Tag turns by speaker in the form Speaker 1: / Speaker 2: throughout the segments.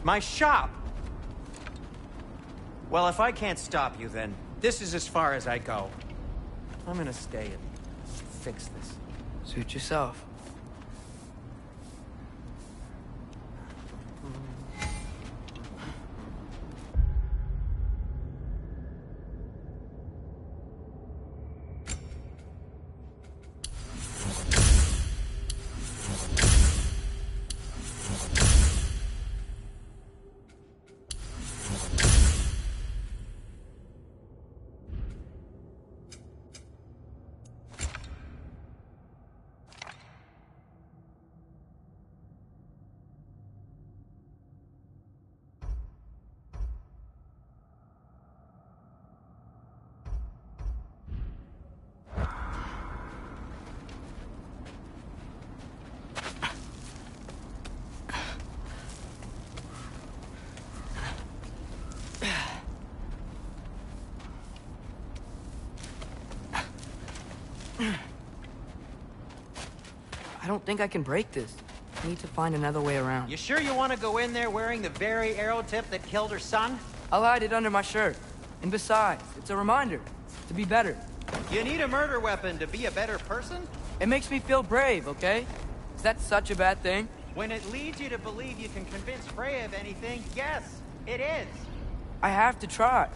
Speaker 1: My shop! Well, if I can't stop you, then this is as far as I go. I'm gonna stay and fix this.
Speaker 2: Suit yourself. I don't think I can break this. I need to find another way around.
Speaker 1: You sure you want to go in there wearing the very arrow tip that killed her son?
Speaker 2: I'll hide it under my shirt. And besides, it's a reminder to be better.
Speaker 1: You need a murder weapon to be a better person?
Speaker 2: It makes me feel brave, okay? Is that such a bad thing?
Speaker 1: When it leads you to believe you can convince Freya of anything, yes, it is.
Speaker 2: I have to try.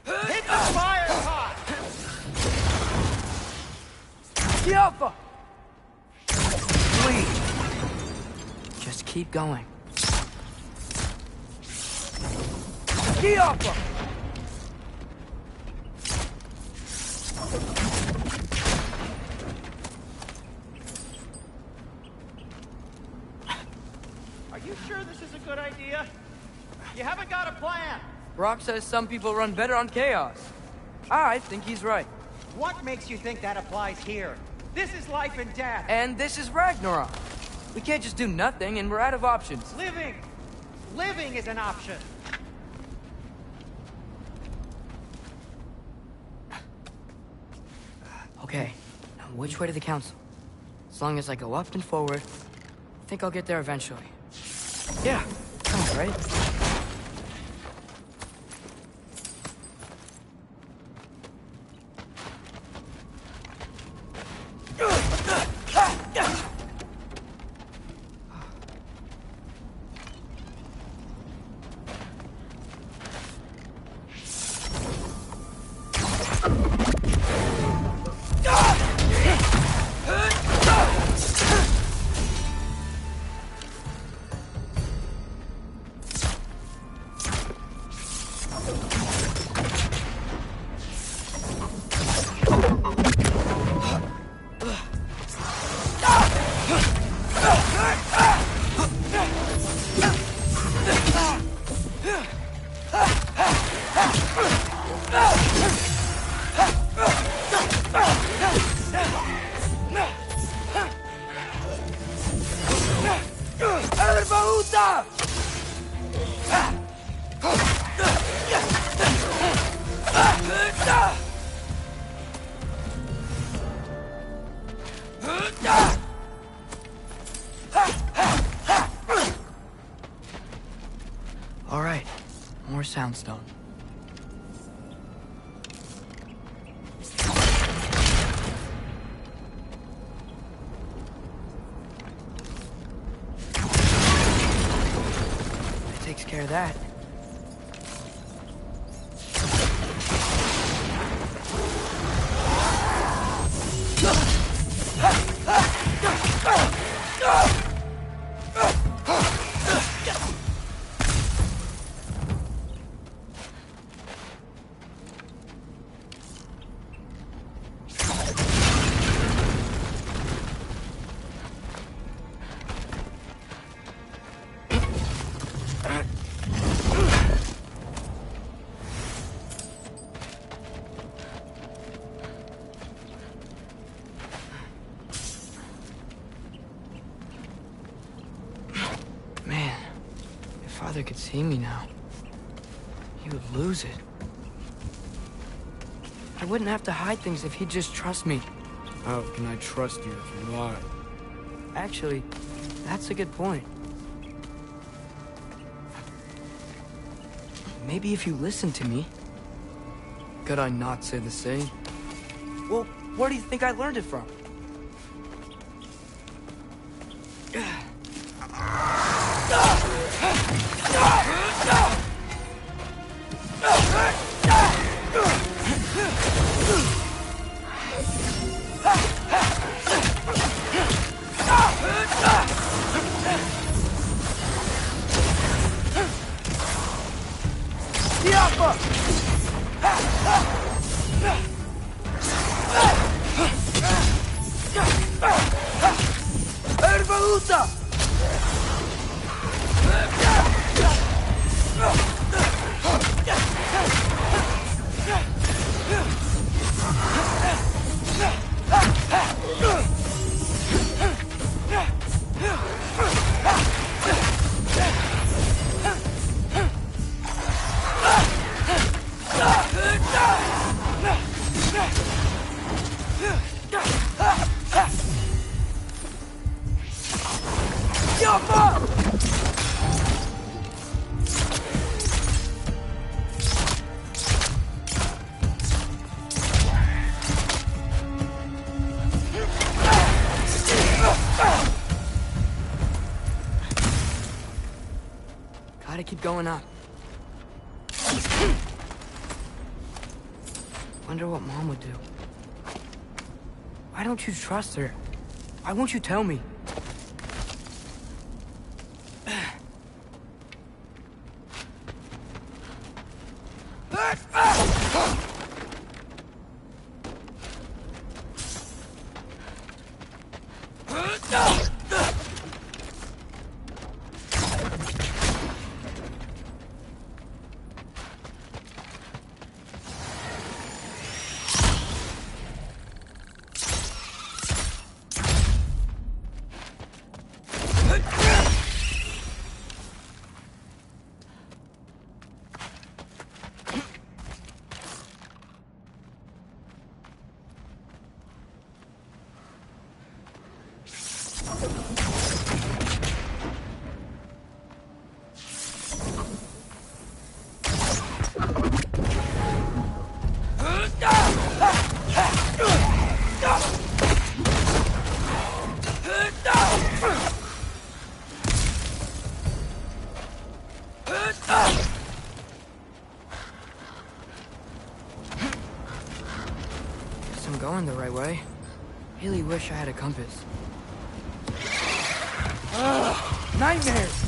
Speaker 1: Hit the fire pot!
Speaker 2: Alpha! Please. Just keep going. Alpha!
Speaker 1: Are you sure this is a good idea? You haven't got a plan.
Speaker 2: Brock says some people run better on chaos. I think he's right.
Speaker 1: What makes you think that applies here? This is life and death.
Speaker 2: And this is Ragnarok. We can't just do nothing, and we're out of options.
Speaker 1: Living! Living is an option.
Speaker 2: Okay, now which way to the council? As long as I go up and forward, I think I'll get there eventually. Yeah, sounds right. All right, more soundstone. That takes care of that. Father could see me now. He would lose it. I wouldn't have to hide things if he'd just trust me.
Speaker 3: How can I trust you if you lie?
Speaker 2: Actually, that's a good point. Maybe if you listen to me.
Speaker 3: Could I not say the same?
Speaker 2: Well, where do you think I learned it from? Gotta keep going up. Wonder what Mom would do. Why don't you trust her? Why won't you tell me? Guess I'm going the right way. Really wish I had a compass. Nightmares!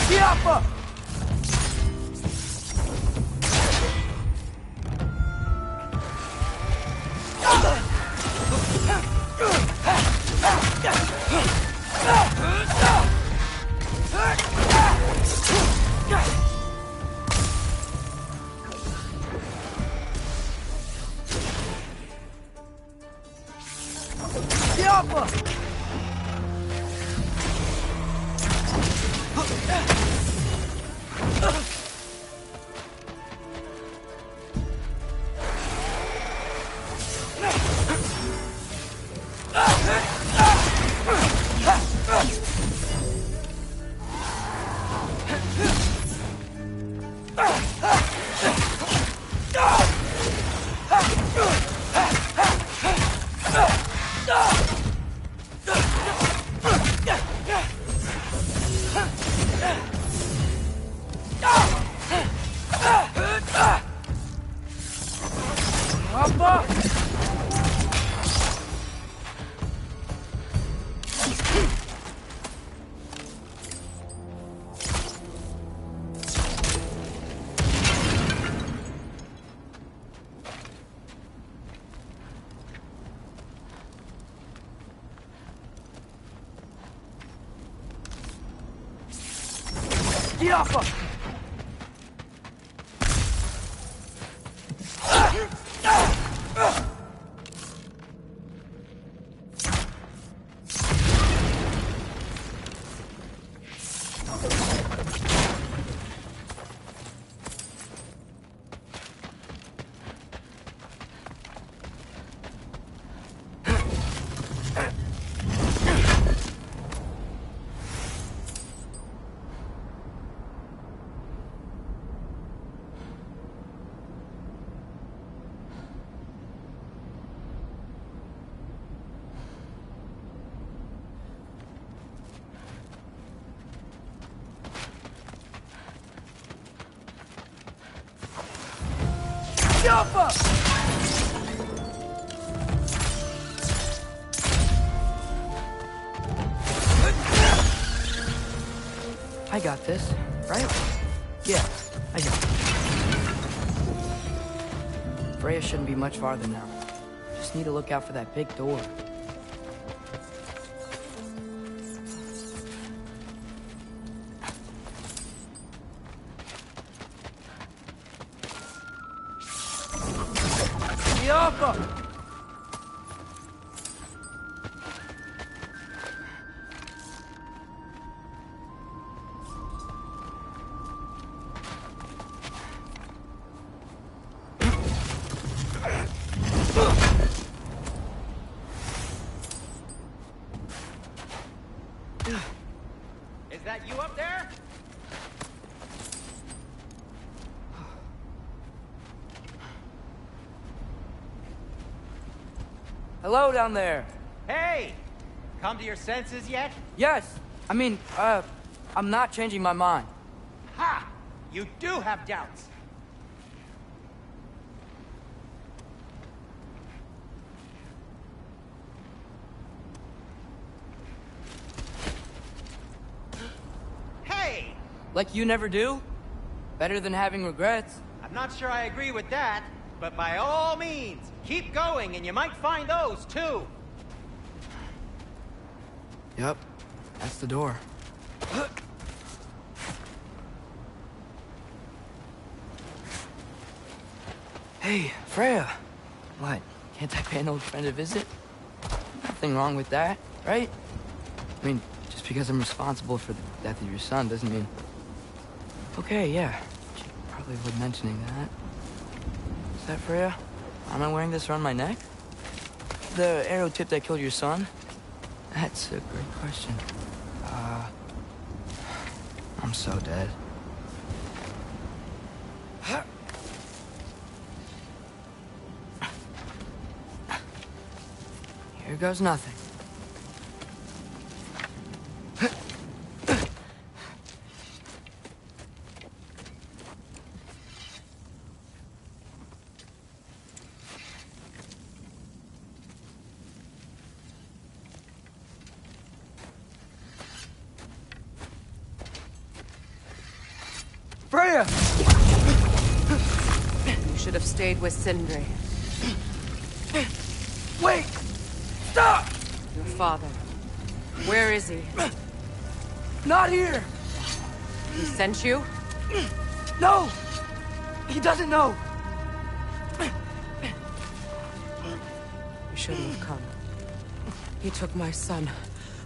Speaker 2: Yappa! Yappa! Yappa! I got this, right? Yeah, I got it. Freya shouldn't be much farther now. Just need to look out for that big door. Yappa!
Speaker 1: Is that you up there?
Speaker 2: Hello down there.
Speaker 1: Hey! Come to your senses yet?
Speaker 2: Yes, I mean, I'm not changing my mind.
Speaker 1: Ha! You do have doubts. Hey!
Speaker 2: Like you never do? Better than having regrets.
Speaker 1: I'm not sure I agree with that, but by all means, keep going and you might find those too.
Speaker 3: Yep, that's the door.
Speaker 2: Hey, Freya. What? Can't I pay an old friend a visit? Nothing wrong with that, right? I mean, just because I'm responsible for the death of your son doesn't mean... Okay, yeah. Should probably avoid mentioning that. Is that Freya? Am I wearing this around my neck? The arrow tip that killed your son? That's a great question. I'm so dead. Here goes nothing. Freya!
Speaker 4: You should have stayed with Sindri.
Speaker 2: Wait! Stop!
Speaker 4: Your father. Where is he?
Speaker 2: Not here!
Speaker 4: He sent you?
Speaker 2: No! He doesn't know!
Speaker 4: You shouldn't have come. He took my son.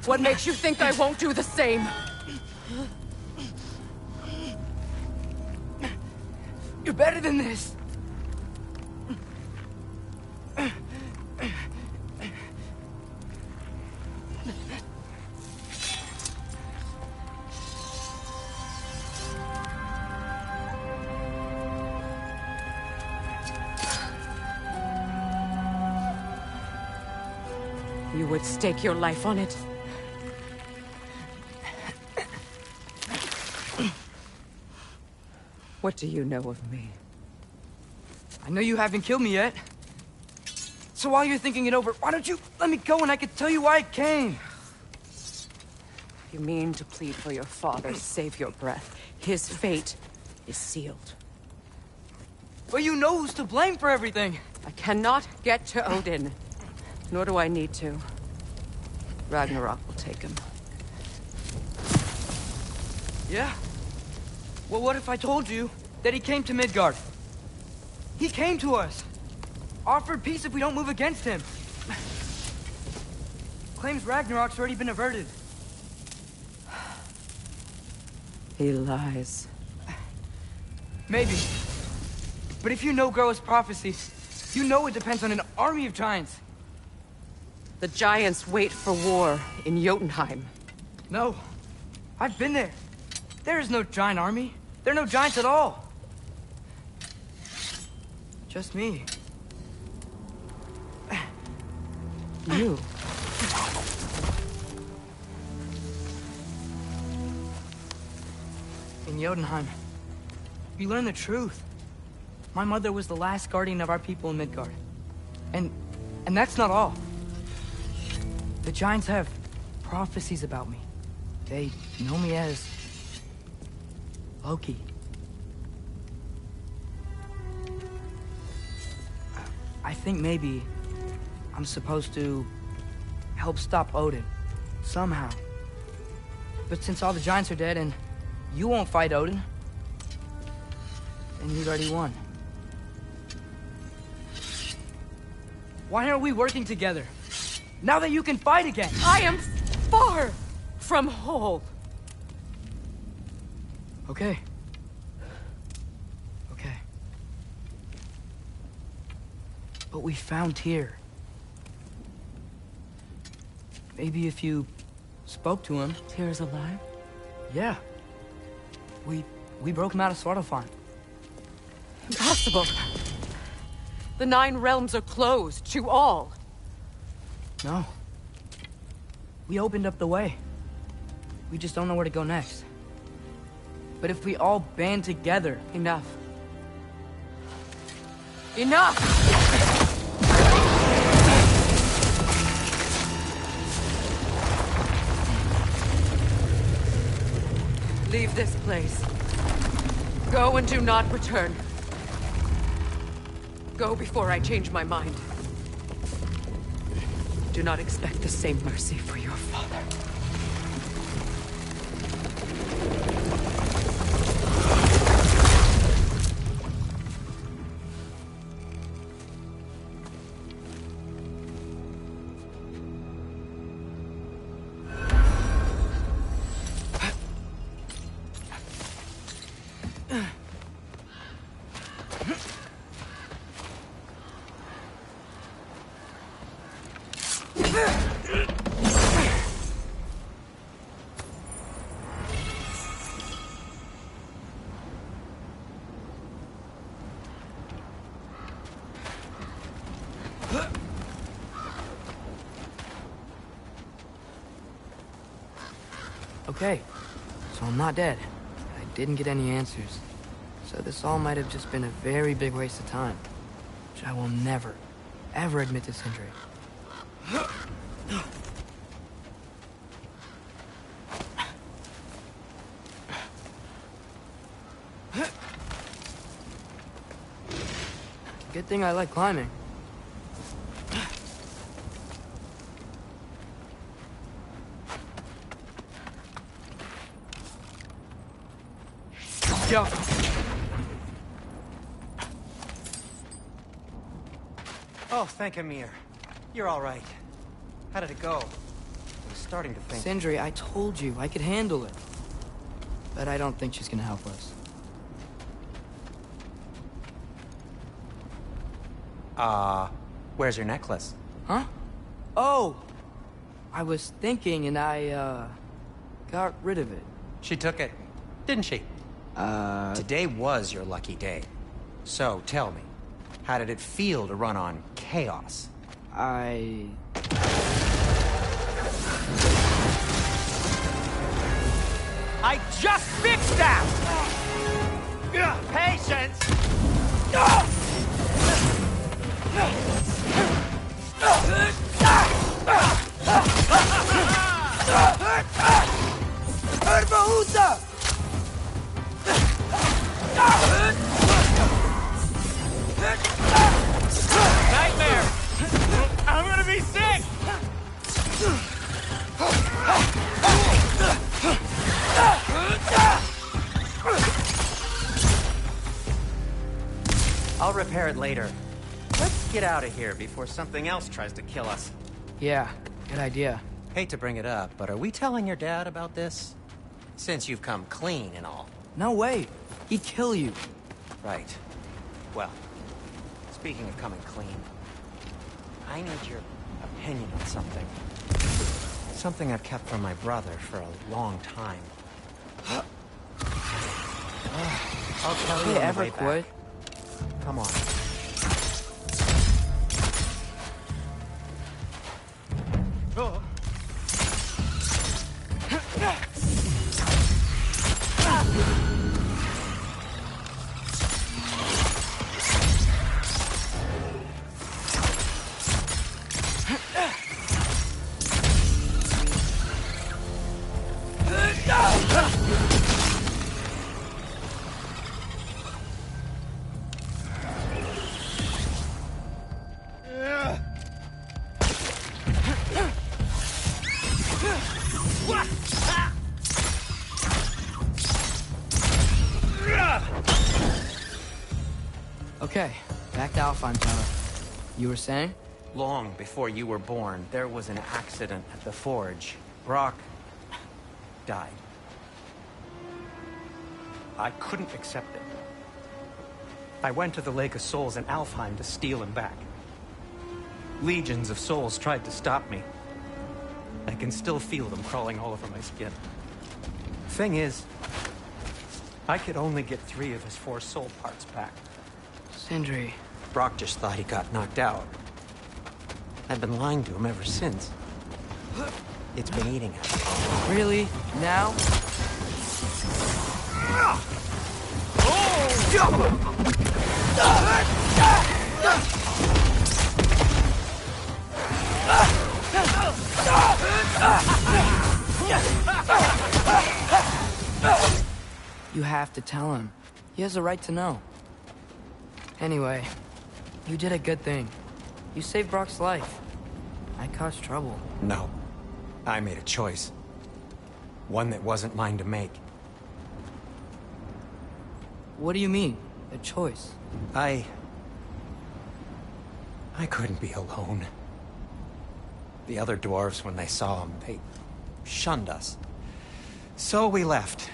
Speaker 4: What makes you think I won't do the same?
Speaker 2: You're better than this!
Speaker 4: You would stake your life on it? What do you know of me?
Speaker 2: I know you haven't killed me yet. So while you're thinking it over, why don't you let me go and I can tell you why I came?
Speaker 4: You mean to plead for your father, save your breath. His fate is sealed.
Speaker 2: But you know who's to blame for everything.
Speaker 4: I cannot get to Odin. Nor do I need to. Ragnarok will take him.
Speaker 2: Yeah? Well, what if I told you that he came to Midgard? He came to us. Offered peace if we don't move against him. Claims Ragnarok's already been averted.
Speaker 4: He lies.
Speaker 2: Maybe. But if you know Groa's prophecy, you know it depends on an army of giants.
Speaker 4: The giants wait for war in Jotunheim.
Speaker 2: No. I've been there. There is no giant army. There are no giants at all. Just me.
Speaker 4: You?
Speaker 2: In Jotunheim, we learn the truth. My mother was the last guardian of our people in Midgard. And that's not all. The giants have prophecies about me. They know me as Loki. I think maybe I'm supposed to help stop Odin, somehow. But since all the giants are dead and you won't fight Odin, then you'd already won. Why aren't we working together? Now that you can fight again!
Speaker 4: I am far from whole.
Speaker 2: Okay. Okay. But we found Tyr. Maybe if you spoke to him...
Speaker 4: Tyr's alive?
Speaker 2: Yeah. We broke him out of Svartalfheim.
Speaker 4: Impossible. The 9 realms are closed to all.
Speaker 2: No. We opened up the way. We just don't know where to go next. But if we all band together...
Speaker 4: Enough. Enough! Leave this place. Go and do not return. Go before I change my mind. Do not expect the same mercy for your father.
Speaker 2: Okay, so I'm not dead. I didn't get any answers. So this all might have just been a very big waste of time. Which I will never, ever admit to Sindri. Good thing I like climbing. Yo.
Speaker 1: Oh, thank Amir. You're all right. How did it go? I was starting to think...
Speaker 2: Sindri, I told you I could handle it. But I don't think she's gonna help us.
Speaker 1: Where's your necklace?
Speaker 2: Huh? Oh! I was thinking and I, got rid of it.
Speaker 1: She took it, didn't she? Today was your lucky day. So, tell me, how did it feel to run on chaos?
Speaker 2: I
Speaker 1: just fixed that! Patience! Nightmare! I'm gonna be sick! I'll repair it later. Let's get out of here before something else tries to kill us.
Speaker 2: Yeah, good idea.
Speaker 1: Hate to bring it up, but are we telling your dad about this? Since you've come clean and all.
Speaker 2: No way. He'd kill you.
Speaker 1: Right. Well, speaking of coming clean, I need your opinion on something. Something I've kept from my brother for a long time. I'll tell you on
Speaker 2: Hey,
Speaker 1: the way
Speaker 2: ever
Speaker 1: back.
Speaker 2: quit?
Speaker 1: Come on.
Speaker 2: Okay, back to Alfheim Tower. You were saying?
Speaker 1: Long before you were born, there was an accident at the forge. Brock died. I couldn't accept it. I went to the Lake of Souls in Alfheim to steal him back. Legions of souls tried to stop me. I can still feel them crawling all over my skin. Thing is, I could only get 3 of his 4 soul parts back.
Speaker 2: Sindri.
Speaker 1: Brock just thought he got knocked out. I've been lying to him ever since. It's been eating him.
Speaker 2: Really? Now? You have to tell him. He has a right to know. Anyway, you did a good thing. You saved Brock's life. I caused trouble.
Speaker 1: No. I made a choice. One that wasn't mine to make.
Speaker 2: What do you mean? A choice?
Speaker 1: I couldn't be alone. The other dwarves, when they saw him, they shunned us. So we left.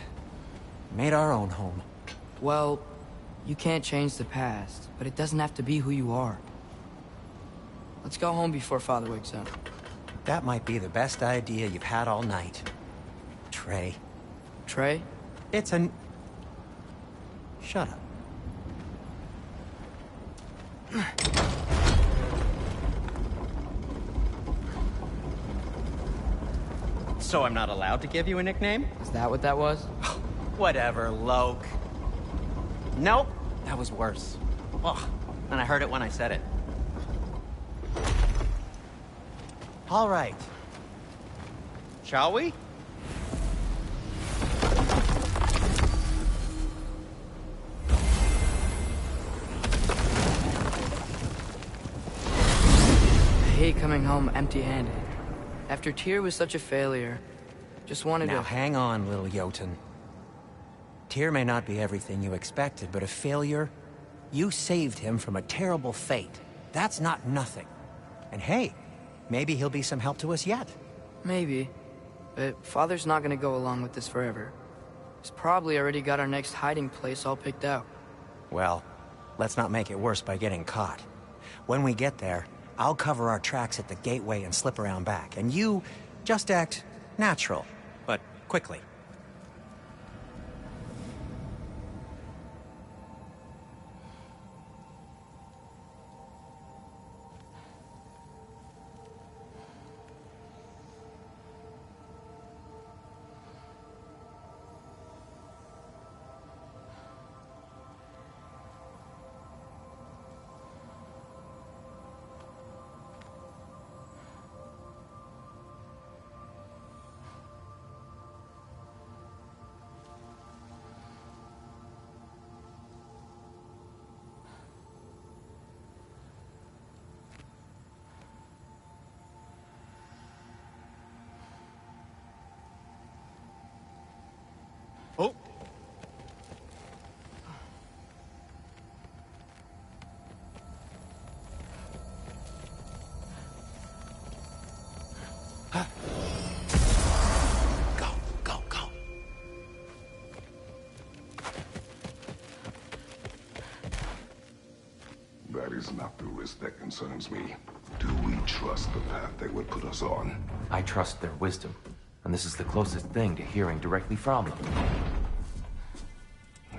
Speaker 1: Made our own home.
Speaker 2: Well, you can't change the past, but it doesn't have to be who you are. Let's go home before Father wakes up.
Speaker 1: That might be the best idea you've had all night. Trey.
Speaker 2: Trey?
Speaker 1: It's an... Shut up. So I'm not allowed to give you a nickname?
Speaker 2: Is that what that was?
Speaker 1: Whatever, Loke. Nope, that was worse. Ugh, and I heard it when I said it. All right. Shall we?
Speaker 2: coming home empty-handed. After Tyr was such a failure, just wanted
Speaker 1: Now
Speaker 2: to...
Speaker 1: hang on, little Jotun. Tyr may not be everything you expected, but a failure? You saved him from a terrible fate. That's not nothing. And hey, maybe he'll be some help to us yet.
Speaker 2: Maybe. But Father's not gonna go along with this forever. He's probably already got our next hiding place all picked out.
Speaker 1: Well, let's not make it worse by getting caught. When we get there, I'll cover our tracks at the gateway and slip around back. And you just act natural, but quickly.
Speaker 5: Oh! Go, go, go.
Speaker 6: That is not the risk that concerns me. Do we trust the path they would put us on?
Speaker 7: I trust their wisdom, and this is the closest thing to hearing directly from them.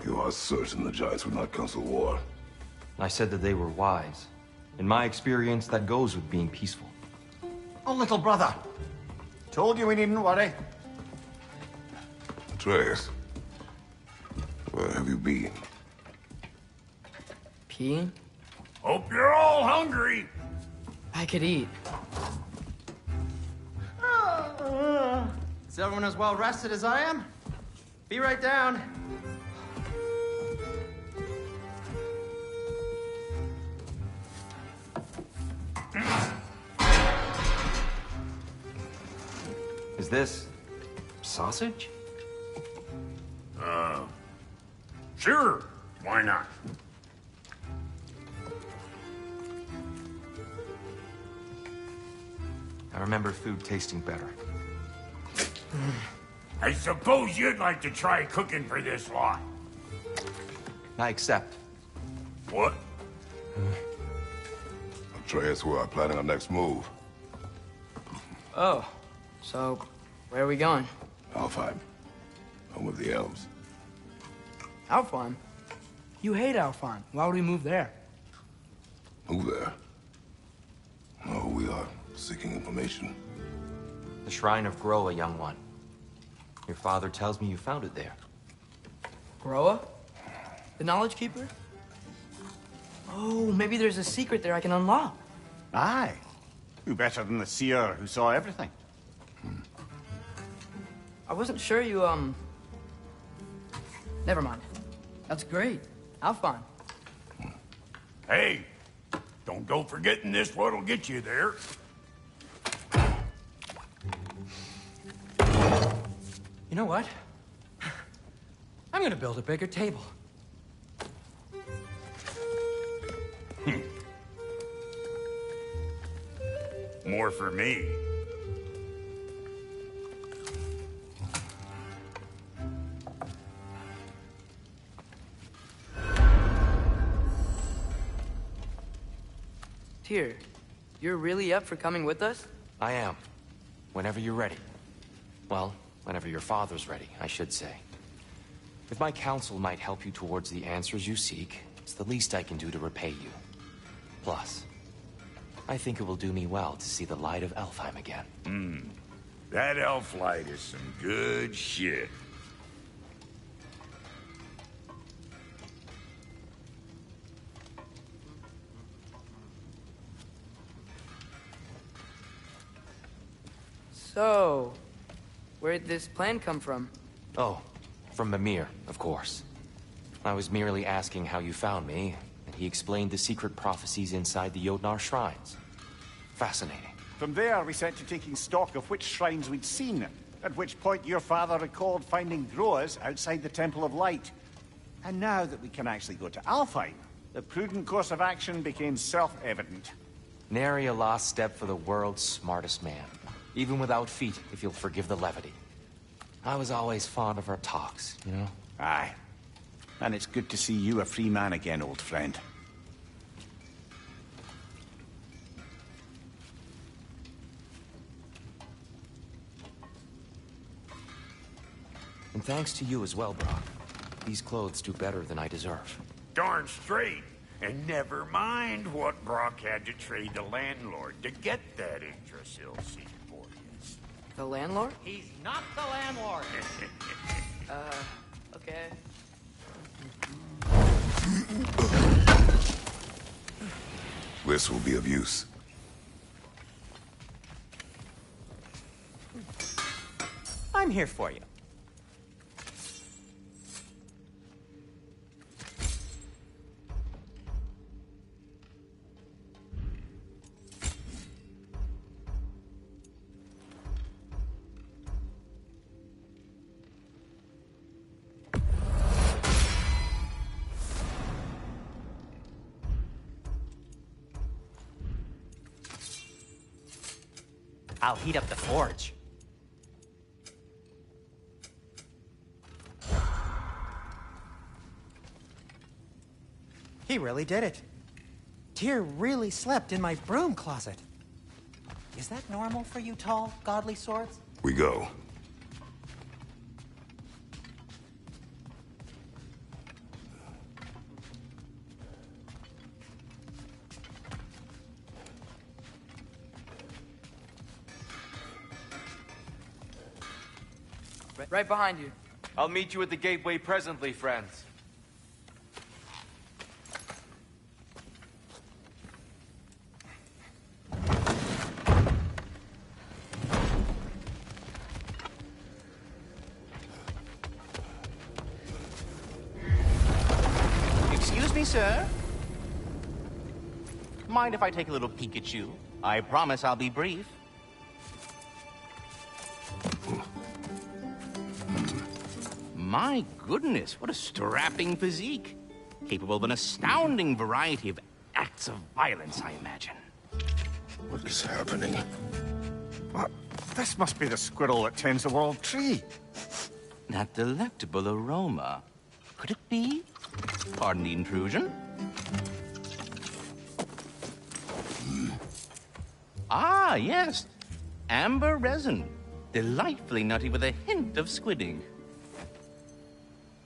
Speaker 6: You are certain the Giants would not counsel war?
Speaker 7: I said that they were wise. In my experience, that goes with being peaceful.
Speaker 5: Oh, little brother. Told you we needn't worry.
Speaker 6: Atreus, where have you been?
Speaker 2: Peeing?
Speaker 8: Hope you're all hungry.
Speaker 2: I could eat.
Speaker 5: Is everyone as well rested as I am? Be right down.
Speaker 7: Is this sausage?
Speaker 8: Sure, why not?
Speaker 7: I remember food tasting better.
Speaker 8: I suppose you'd like to try cooking for this lot.
Speaker 7: I accept.
Speaker 8: What?
Speaker 6: Atreus, we are planning our next move.
Speaker 2: Oh, so where are we going?
Speaker 6: Alfheim, home of the elves.
Speaker 3: Alfheim? You hate Alfheim. Why would we move there?
Speaker 6: Move there? No, we are seeking information.
Speaker 7: The Shrine of Groa, young one. Your father tells me you found it there.
Speaker 2: Groa? The Knowledge Keeper? Oh, maybe there's a secret there I can unlock.
Speaker 5: Aye. Who better than the seer who saw everything?
Speaker 2: I wasn't sure you, Never mind. That's great. Alfheim.
Speaker 8: Hey, don't go forgetting this what'll get you there.
Speaker 1: You know what? I'm gonna build a bigger table.
Speaker 8: More for me.
Speaker 2: Tyr, you're really up for coming with us?
Speaker 7: I am. Whenever you're ready. Well, whenever your father's ready, I should say. If my counsel might help you towards the answers you seek, it's the least I can do to repay you. Plus, I think it will do me well to see the light of Alfheim again.
Speaker 8: That elf light is some good shit.
Speaker 2: So, where'd this plan come from?
Speaker 7: Oh, from Mimir, of course. I was merely asking how you found me, and he explained the secret prophecies inside the Jotnar shrines. Fascinating.
Speaker 9: From there, we set to taking stock of which shrines we'd seen, at which point your father recalled finding Droas outside the Temple of Light. And now that we can actually go to Alfheim, the prudent course of action became self-evident.
Speaker 7: Nary a lost step for the world's smartest man. Even without feet, if you'll forgive the levity. I was always fond of our talks, you know?
Speaker 9: Aye. And it's good to see you a free man again, old friend.
Speaker 7: And thanks to you as well, Brock. These clothes do better than I deserve.
Speaker 8: Darn straight. And never mind what Brock had to trade the landlord to get that Yggdrasil seed for you.
Speaker 2: The landlord?
Speaker 1: He's not the landlord.
Speaker 2: Okay.
Speaker 6: This will be of use.
Speaker 1: I'm here for you. I'll heat up the forge. He really did it. Tyr really slept in my broom closet. Is that normal for you tall, godly swords?
Speaker 6: We go.
Speaker 2: Right behind you.
Speaker 10: I'll meet you at the gateway presently, friends.
Speaker 11: Excuse me, sir? Mind if I take a little peek at you? I promise I'll be brief. My goodness, what a strapping physique. Capable of an astounding variety of acts of violence, I imagine.
Speaker 6: What is happening?
Speaker 9: What? This must be the squirrel that tends the world tree.
Speaker 11: That delectable aroma. Could it be? Pardon the intrusion. Ah, yes. Amber resin. Delightfully nutty with a hint of squidding.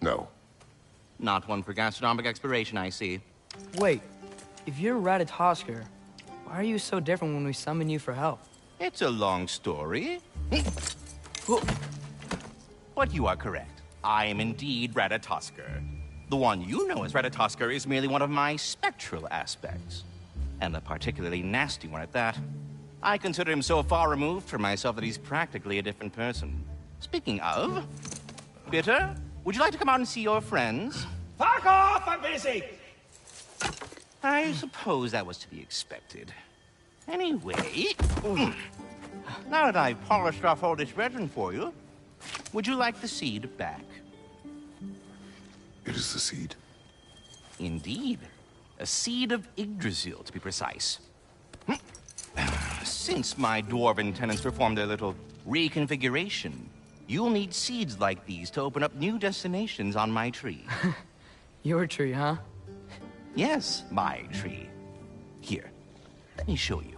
Speaker 6: No.
Speaker 11: Not one for gastronomic exploration, I see.
Speaker 2: Wait, if you're Ratatoskr, why are you so different when we summon you for help?
Speaker 11: It's a long story. But you are correct. I am indeed Ratatoskr. The one you know as Ratatoskr is merely one of my spectral aspects. And a particularly nasty one at that. I consider him so far removed from myself that he's practically a different person. Speaking of... Bitter, would you like to come out and see your friends?
Speaker 8: Fuck off! I'm busy!
Speaker 11: I suppose that was to be expected. Anyway... Now that I've polished off all this resin for you, would you like the seed back?
Speaker 6: It is the seed.
Speaker 11: Indeed. A seed of Yggdrasil, to be precise. Since my dwarven tenants performed their little reconfiguration, you'll need seeds like these to open up new destinations on my tree.
Speaker 2: Your tree, huh?
Speaker 11: Yes, my tree. Here, let me show you.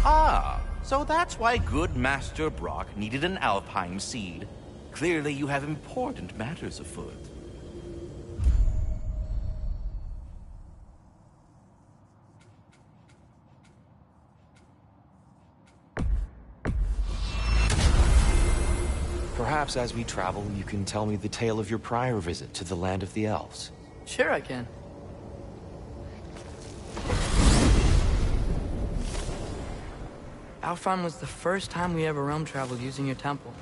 Speaker 11: Ah, so that's why good Master Brock needed an Alfheim seed. Clearly you have important matters afoot.
Speaker 7: Perhaps as we travel, you can tell me the tale of your prior visit to the land of the elves.
Speaker 2: Sure I can. Alfheim was the first time we ever realm traveled using your temple.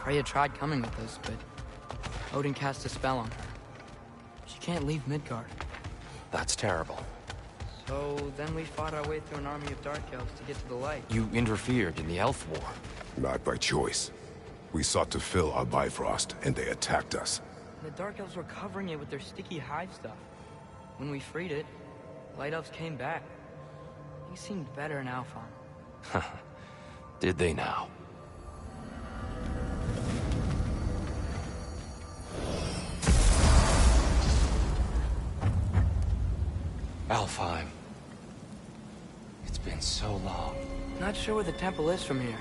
Speaker 2: Freya tried coming with us, but Odin cast a spell on her. She can't leave Midgard.
Speaker 7: That's terrible.
Speaker 2: So then we fought our way through an army of Dark Elves to get to the light.
Speaker 7: You interfered in the Elf War.
Speaker 6: Not by choice. We sought to fill our Bifrost, and they attacked us.
Speaker 2: The Dark Elves were covering it with their sticky hive stuff. When we freed it, Light Elves came back. They seemed better in Alfheim.
Speaker 7: Did they now? Alfheim. It's been so long.
Speaker 2: Not sure where the temple is from here.